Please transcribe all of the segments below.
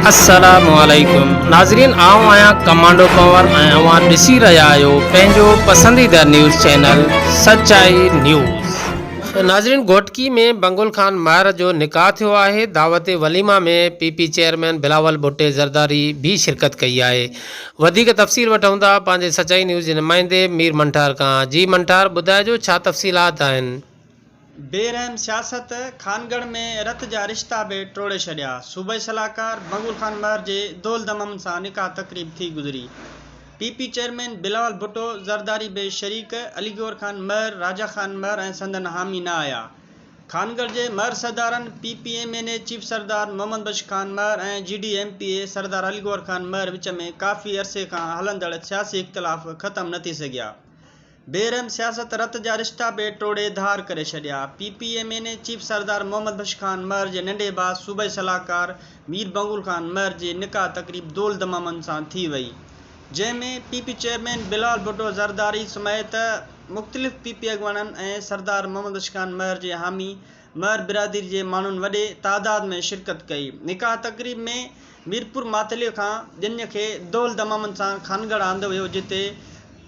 अस्सलामुअलैकुम नाज़रीन, आऊं आहियां कमांडो कंवर ऐं अवां ॾिसी रहिया आहियो पंहिंजो पसंदीदा न्यूज़ चैनल सचाई न्यूज़। नाज़रीन, घोटकी में बंगुल खान महर जो निकाह थियो आहे। दावत वलीमा में पीपी चेयरमैन बिलावल भुट्टे ज़रदारी भी शिरकत कई आहे। वधीक तफ़सील वठूं था पंहिंजे सचाई न्यूज़ जे नुमाइंदे मीर मंठार खां। जी मंठार, ॿुधाइजो छा तफ़सीलात आहिनि? बेरहम सियासत खानगढ़ में रत जा रिश्ता बि टोड़े छॾिया। सूबाई सलाहकार बंगुल खान महर जे दोल दमम सां निकाह तक़रीब थी गुज़री। पीपी चेयरमैन बिलावल भुट्टो ज़रदारी बि शरीक। अलीगौर खान महर, राजा खान महर ऐं संदन हामी न आया। खानगढ़ जे महर सरदारनि PPMNA चीफ सरदार मोहम्मद बख्श खान महर ऐं GDMPA सरदार अलीगौर खान महर विच में काफ़ी अरसे खां हलंदड़ सियासी इख़्तिलाफ़ ख़त्म न थी सघिया। बेरहम सियासत रत जा रिश्ता बि टोड़े धार करे छॾिया। PPMNA चीफ सरदार मोहम्मद बख्श खान महर जे नंढे भाउ सूबाई सलाहकार मीर बंगुल खान महर जे निकाह तक़रीब दोल दमामन सां थी वई, जंहिंमें पीपी चेयरमैन बिलावल भुट्टो ज़रदारी समेत मुख़्तलिफ़ पीपी अॻवाननि ऐं सरदार मोहम्मद बख्श खान महर जे हामी महर बिरादरी जे माण्हुनि वॾे तादाद में शिरकत कई। निकाह तक़रीब में मीरपुर मातले खां ॼञ खे दोल दमामन सां खानगढ़ आंदो वियो, जिते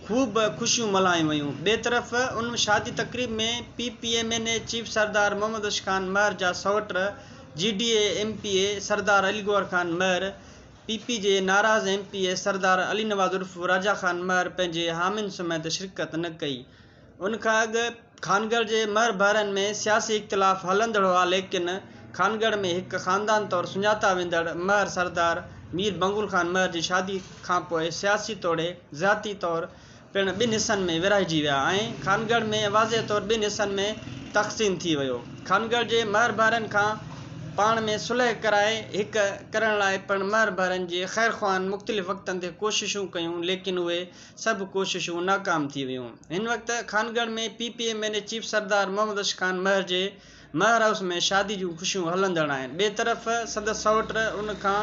खूब खुशियूं मल्हायूं वयूं। ॿिए तरफ़ उन शादी तक़रीब में PPMNA चीफ सरदार मोहम्मद बख्श खान महर जा सौट GDMPA सरदार अलीगौर खान महर, PP जे नाराज़ MPA सरदार अली नवाज़ उर्फ़ राजा खान महर पंहिंजे हामिन समेत शिरकत न कई। उनखां अॻु खानगढ़ जे महर भाउरनि में सियासी इख़्तिलाफ़ हलंदड़ हुआ, लेकिन खानगढ़ में हिकु ख़ानदान तौरु सुञाता वेंदड़ महर सरदार मीर बंगुल खान महर जी शादी खां पोइ सियासी तौरु ज़ाती तौरु पिणु ॿिनि हिसनि में विरहाइजी विया ऐं खानगढ़ में वाज़े तौरु ॿिनि हिसनि में तक़सीम थी वियो। खानगढ़ जे महर भाउरनि खां पाण में सुलह कराए हिकु करण लाइ पिणु महर भाउरनि जे ख़ैर ख़्वाहनि मुख़्तलिफ़ वक़्तनि ते कोशिशूं कयूं, लेकिन उहे सभु कोशिशूं नाकाम थी वियूं। हिन वक़्तु खानगढ़ में PPMNA चीफ सरदार मोहम्मद बख्श खान महर जे महर हाउस में शादी जूं ख़ुशियूं हलंदड़ आहिनि। ॿिए तरफ़ संदसि सौट उन खां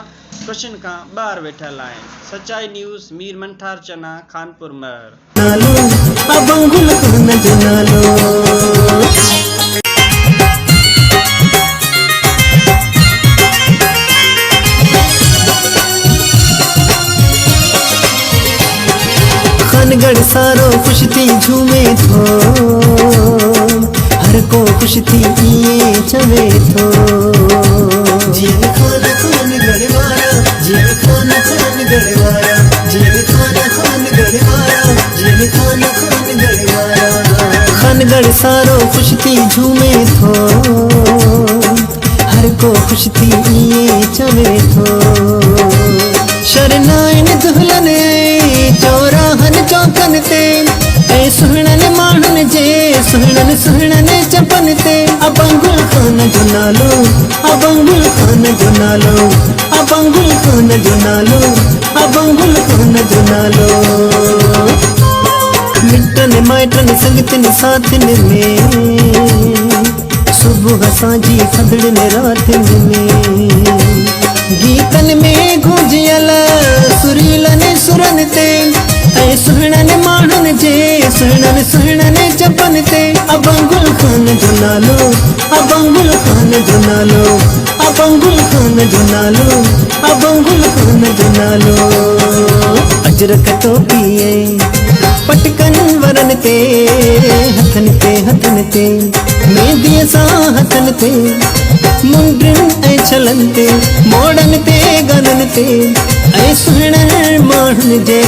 ख़ुशियुनि खां ॿाहिरि वेठल आहिनि। सचाई न्यूज़, मीर मंठार चना, खानपुर महर। खानगढ़ सारो खुश थी झूमे थो, हर को खुश थी इए चवे थो। जीअं खानगढ़ वारा, जीअं खानगढ़ वारा, जीअं खानगढ़ वारा, जीअं खानगढ़ वारा। खानगढ़ सारो खुश थी झूमे थो, हर को खुश थी इए चवे थो। शरनाइन दुल्हन चौराहन चौकन ते ऐं सुहिणनि माण्हुनि जे सुहिणनि चपन ते बंगुल खान जो नालो, बंगुल खान जो नालो, बंगुल खान जो नालो, बंगुल खान जो नालो। मिटनि माइटनि संगतनि साथियुनि में सुबुह सांझी थधड़नि रातियुनि में गीतनि में गूंजियल सुरीलनि सुरनि ते ऐं सुहिणनि माण्हुनि जे सुहिणनि चपन ते बंगुल खान जो नालो, बंगुल खान जो नालो, बंगुल खान जो नालो, बंगुल खान जो नालो। अजरक टोपीअ पटकनि वरनि ते हथनि ते मेहंदीअ सां हथनि ते मुंडनि ऐं छलनि ते मोड़नि ते गननि ते ऐं सुहिणनि माण्हुनि जे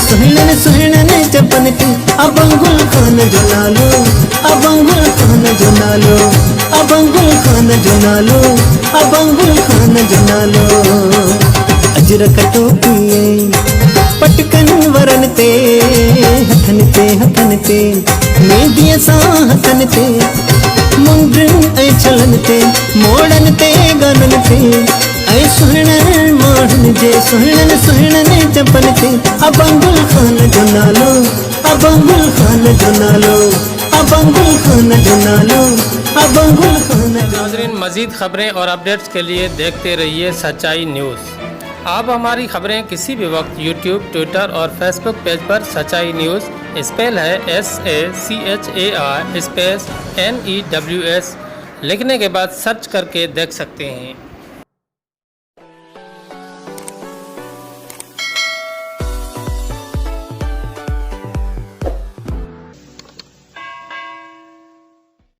सुहिणनि चपन ते बंगुल खान जो नालो, बंगुल खान जो नालो, बंगुल खान जो नालो, बंगुल खान जो नालो। अजरक टोपीअ पटकनि वरनि ते हथनि ते मेहंदीअ सां हथनि ते मुंडनि ऐं छलनि ते मोड़नि ते गननि ते ऐं सुहिणनि माण्हुनि जे सुहिणनि चपन ते बंगुल खान जो नालो, बंगुल खान जो नालो, बंगुल खान जो नालो, बंगुल खान। नाज़रीन, मज़ीद खबरें और अपडेट्स के लिए देखते रहिए सच्चाई न्यूज़। आप हमारी खबरें किसी भी वक्त YouTube, ट्विटर और फेसबुक पेज पर सच्चाई न्यूज़, स्पेल है SACHAI स्पेस NEWS लिखने के बाद सर्च करके देख सकते हैं।